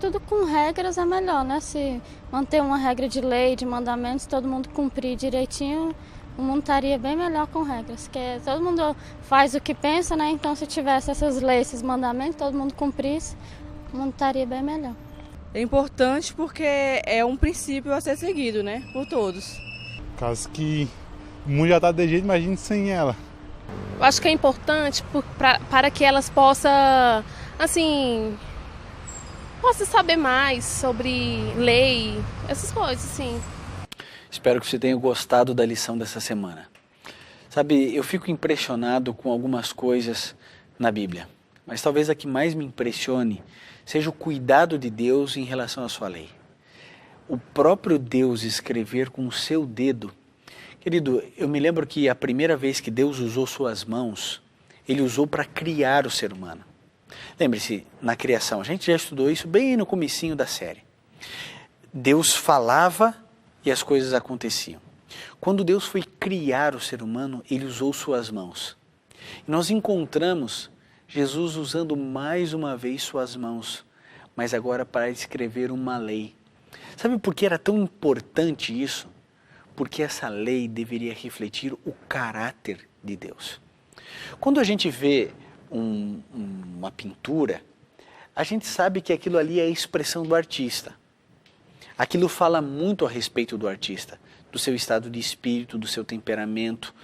tudo com regras é melhor, né? Se manter uma regra de lei, de mandamentos, todo mundo cumprir direitinho, o mundo estaria bem melhor com regras. Porque todo mundo faz o que pensa, né? Então se tivesse essas leis, esses mandamentos, todo mundo cumprisse, o mundo estaria bem melhor. É importante porque é um princípio a ser seguido, né? Por todos. Caso que o mundo já está de jeito, imagine sem ela. Eu acho que é importante para que elas possam, assim, saber mais sobre lei, essas coisas, assim. Espero que você tenha gostado da lição dessa semana. Sabe, eu fico impressionado com algumas coisas na Bíblia, mas talvez a que mais me impressione seja o cuidado de Deus em relação à sua lei. O próprio Deus escrever com o seu dedo. Querido, eu me lembro que a primeira vez que Deus usou suas mãos, Ele usou para criar o ser humano. Lembre-se, na criação, a gente já estudou isso bem no comecinho da série. Deus falava e as coisas aconteciam. Quando Deus foi criar o ser humano, Ele usou suas mãos. E nós encontramos Jesus usando mais uma vez suas mãos, mas agora para escrever uma lei. Sabe por que era tão importante isso? Porque essa lei deveria refletir o caráter de Deus. Quando a gente vê uma pintura, a gente sabe que aquilo ali é a expressão do artista. Aquilo fala muito a respeito do artista, do seu estado de espírito, do seu temperamento,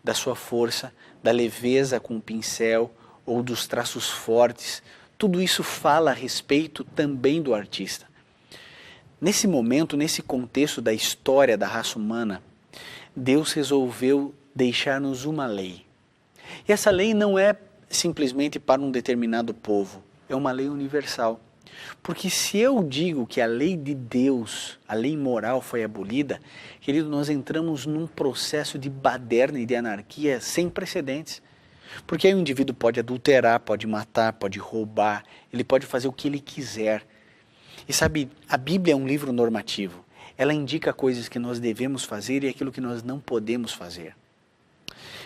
da sua força, da leveza com o pincel ou dos traços fortes. Tudo isso fala a respeito também do artista. Nesse momento, nesse contexto da história da raça humana, Deus resolveu deixar-nos uma lei. E essa lei não é simplesmente para um determinado povo, é uma lei universal. Porque se eu digo que a lei de Deus, a lei moral foi abolida, querido, nós entramos num processo de baderna e de anarquia sem precedentes. Porque aí o indivíduo pode adulterar, pode matar, pode roubar, ele pode fazer o que ele quiser. E sabe, a Bíblia é um livro normativo. Ela indica coisas que nós devemos fazer e aquilo que nós não podemos fazer.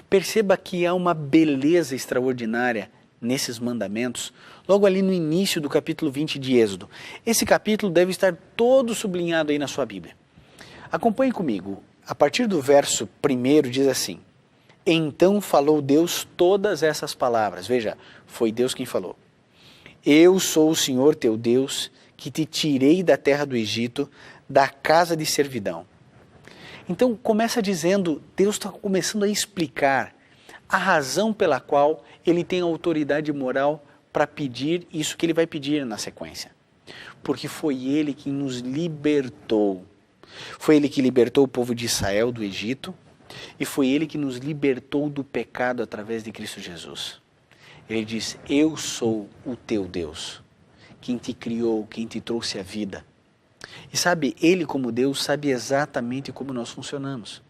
Perceba que há uma beleza extraordinária nesses mandamentos, logo ali no início do capítulo 20 de Êxodo. Esse capítulo deve estar todo sublinhado aí na sua Bíblia. Acompanhe comigo. A partir do verso 1 diz assim: Então falou Deus todas essas palavras. Veja, foi Deus quem falou. Eu sou o Senhor teu Deus, que te tirei da terra do Egito, da casa de servidão. Então começa dizendo, Deus está começando a explicar a razão pela qual ele tem autoridade moral para pedir isso que ele vai pedir na sequência. Porque foi ele que nos libertou. Foi ele que libertou o povo de Israel do Egito e foi ele que nos libertou do pecado através de Cristo Jesus. Ele diz, eu sou o teu Deus, quem te criou, quem te trouxe a vida. E sabe, ele como Deus sabe exatamente como nós funcionamos.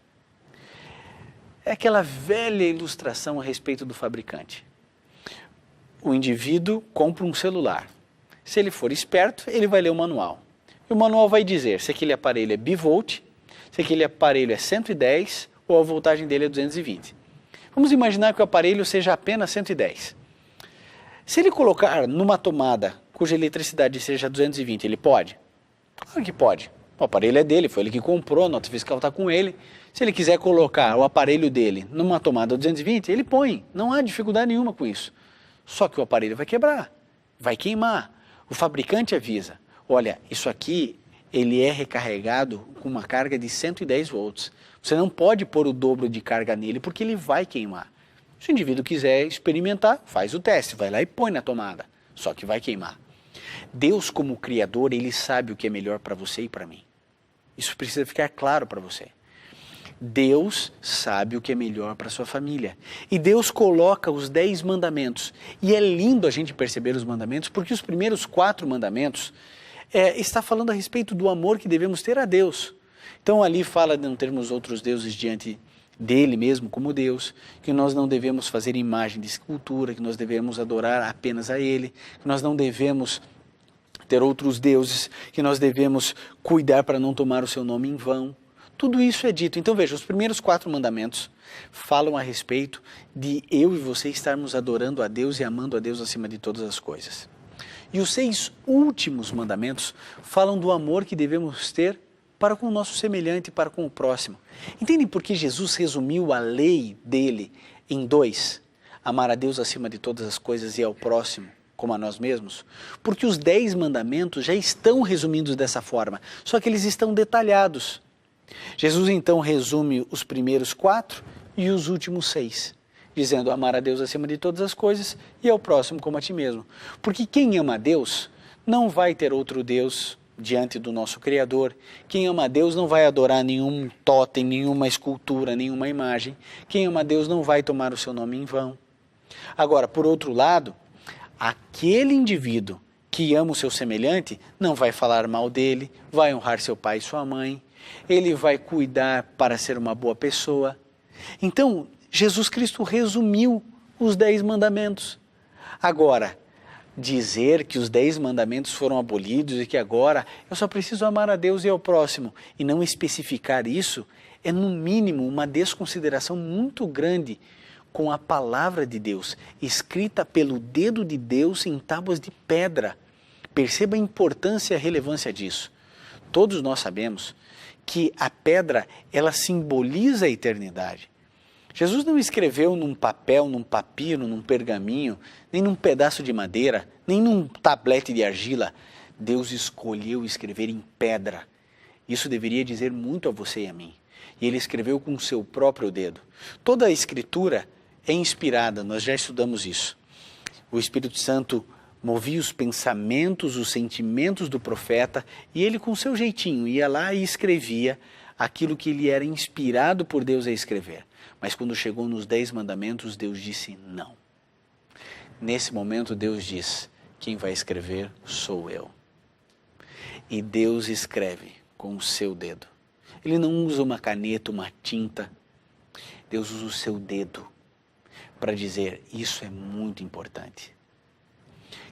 É aquela velha ilustração a respeito do fabricante. O indivíduo compra um celular. Se ele for esperto, ele vai ler o manual. E o manual vai dizer se aquele aparelho é bivolt, se aquele aparelho é 110 ou a voltagem dele é 220. Vamos imaginar que o aparelho seja apenas 110. Se ele colocar numa tomada cuja eletricidade seja 220, ele pode? Claro que pode. O aparelho é dele, foi ele que comprou, a nota fiscal está com ele. Se ele quiser colocar o aparelho dele numa tomada 220, ele põe. Não há dificuldade nenhuma com isso. Só que o aparelho vai quebrar, vai queimar. O fabricante avisa, olha, isso aqui ele é recarregado com uma carga de 110 volts. Você não pode pôr o dobro de carga nele porque ele vai queimar. Se o indivíduo quiser experimentar, faz o teste, vai lá e põe na tomada. Só que vai queimar. Deus, como Criador, Ele sabe o que é melhor para você e para mim. Isso precisa ficar claro para você. Deus sabe o que é melhor para sua família. E Deus coloca os 10 mandamentos. E é lindo a gente perceber os mandamentos, porque os primeiros 4 mandamentos está falando a respeito do amor que devemos ter a Deus. Então ali fala de não termos outros deuses diante dele mesmo como Deus, que nós não devemos fazer imagem de escultura, que nós devemos adorar apenas a Ele, que nós não devemos ter outros deuses, que nós devemos cuidar para não tomar o seu nome em vão. Tudo isso é dito. Então veja, os primeiros 4 mandamentos falam a respeito de eu e você estarmos adorando a Deus e amando a Deus acima de todas as coisas. E os 6 últimos mandamentos falam do amor que devemos ter para com o nosso semelhante, para com o próximo. Entendem por que Jesus resumiu a lei dele em 2? Amar a Deus acima de todas as coisas e ao próximo como a nós mesmos? Porque os 10 mandamentos já estão resumidos dessa forma, só que eles estão detalhados. Jesus então resume os primeiros 4 e os últimos 6, dizendo amar a Deus acima de todas as coisas e ao próximo como a ti mesmo. Porque quem ama a Deus não vai ter outro Deus diante do nosso Criador. Quem ama a Deus não vai adorar nenhum totem, nenhuma escultura, nenhuma imagem. Quem ama a Deus não vai tomar o seu nome em vão. Agora, por outro lado, aquele indivíduo que ama o seu semelhante não vai falar mal dele, vai honrar seu pai e sua mãe, ele vai cuidar para ser uma boa pessoa. Então, Jesus Cristo resumiu os 10 mandamentos. Agora, dizer que os 10 mandamentos foram abolidos e que agora eu só preciso amar a Deus e ao próximo e não especificar isso é no mínimo uma desconsideração muito grande com a palavra de Deus, escrita pelo dedo de Deus em tábuas de pedra. Perceba a importância e a relevância disso. Todos nós sabemos que a pedra, ela simboliza a eternidade. Jesus não escreveu num papel, num papiro, num pergaminho, nem num pedaço de madeira, nem num tablete de argila. Deus escolheu escrever em pedra. Isso deveria dizer muito a você e a mim. E ele escreveu com o seu próprio dedo. Toda a escritura é inspirada, nós já estudamos isso. O Espírito Santo movia os pensamentos, os sentimentos do profeta, e ele com seu jeitinho ia lá e escrevia aquilo que ele era inspirado por Deus a escrever. Mas quando chegou nos 10 mandamentos, Deus disse não. Nesse momento Deus diz, quem vai escrever sou eu. E Deus escreve com o seu dedo. Ele não usa uma caneta, uma tinta. Deus usa o seu dedo para dizer, isso é muito importante.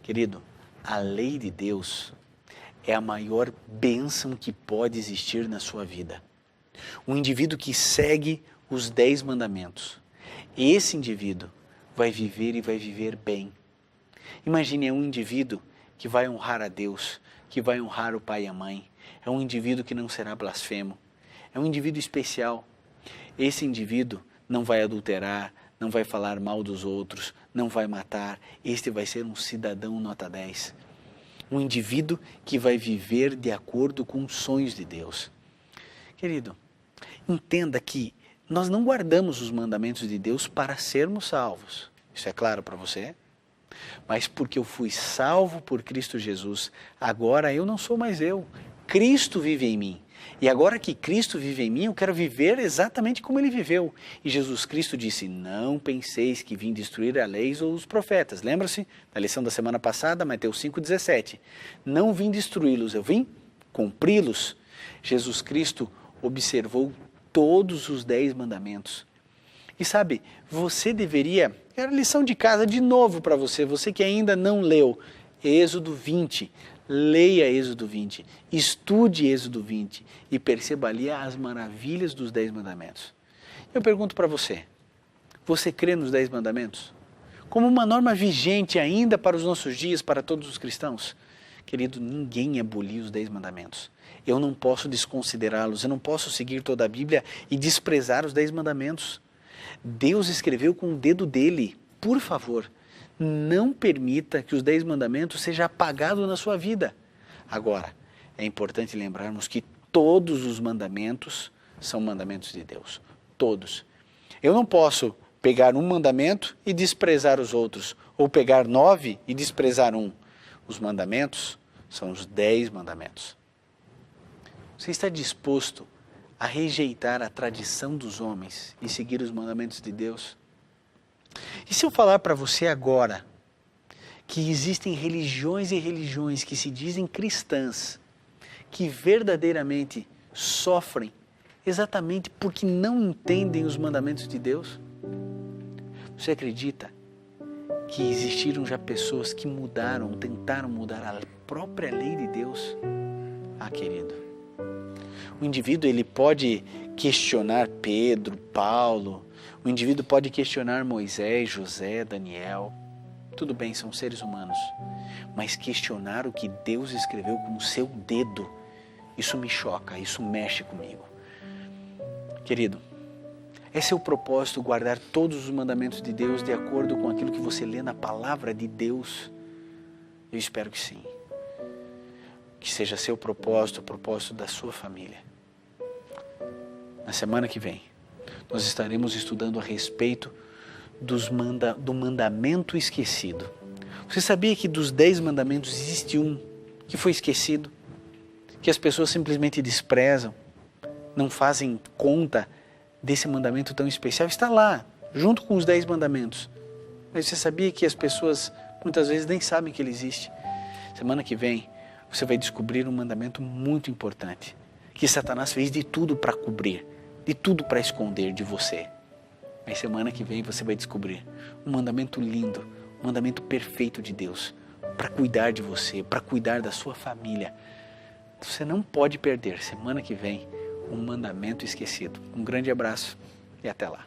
Querido, a lei de Deus é a maior bênção que pode existir na sua vida. Um indivíduo que segue os 10 mandamentos, esse indivíduo vai viver e vai viver bem. Imagine, é um indivíduo que vai honrar a Deus, que vai honrar o pai e a mãe. É um indivíduo que não será blasfemo. É um indivíduo especial. Esse indivíduo não vai adulterar, não vai falar mal dos outros, não vai matar. Este vai ser um cidadão nota 10. Um indivíduo que vai viver de acordo com os sonhos de Deus. Querido, entenda que nós não guardamos os mandamentos de Deus para sermos salvos. Isso é claro para você? Mas porque eu fui salvo por Cristo Jesus, agora eu não sou mais eu. Cristo vive em mim. E agora que Cristo vive em mim, eu quero viver exatamente como Ele viveu. E Jesus Cristo disse, não penseis que vim destruir a lei ou os profetas. Lembra-se da lição da semana passada, Mateus 5,17. Não vim destruí-los, eu vim cumpri-los. Jesus Cristo observou todos os 10 mandamentos. E sabe, você deveria, era lição de casa de novo para você, você que ainda não leu, Êxodo 20, leia Êxodo 20, estude Êxodo 20 e perceba ali as maravilhas dos 10 mandamentos. Eu pergunto para você, você crê nos 10 mandamentos? Como uma norma vigente ainda para os nossos dias, para todos os cristãos? Querido, ninguém aboliu os 10 mandamentos. Eu não posso desconsiderá-los, eu não posso seguir toda a Bíblia e desprezar os 10 mandamentos. Deus escreveu com o dedo dele. Por favor, não permita que os 10 mandamentos sejam apagados na sua vida. Agora, é importante lembrarmos que todos os mandamentos são mandamentos de Deus. Todos. Eu não posso pegar um mandamento e desprezar os outros, ou pegar 9 e desprezar um. Os mandamentos são os 10 mandamentos. Você está disposto a rejeitar a tradição dos homens e seguir os mandamentos de Deus? E se eu falar para você agora que existem religiões e religiões que se dizem cristãs, que verdadeiramente sofrem exatamente porque não entendem os mandamentos de Deus? Você acredita que existiram já pessoas que mudaram, tentaram mudar a própria lei de Deus? Ah, querido, o indivíduo ele pode questionar Pedro, Paulo, o indivíduo pode questionar Moisés, José, Daniel, Tudo bem, são seres humanos. Mas questionar o que Deus escreveu com o seu dedo, isso me choca, isso mexe comigo. Querido, é seu propósito guardar todos os mandamentos de Deus de acordo com aquilo que você lê na palavra de Deus? Eu espero que sim. Que seja seu propósito, o propósito da sua família. Na semana que vem, nós estaremos estudando a respeito do mandamento esquecido. Você sabia que dos 10 mandamentos existe um que foi esquecido? Que as pessoas simplesmente desprezam, não fazem conta desse mandamento tão especial? Está lá, junto com os 10 mandamentos. Mas você sabia que as pessoas muitas vezes nem sabem que ele existe? Semana que vem, você vai descobrir um mandamento muito importante, que Satanás fez de tudo para cobrir, de tudo para esconder de você. Mas semana que vem você vai descobrir um mandamento lindo, um mandamento perfeito de Deus, para cuidar de você, para cuidar da sua família. Você não pode perder, semana que vem, um mandamento esquecido. Um grande abraço e até lá.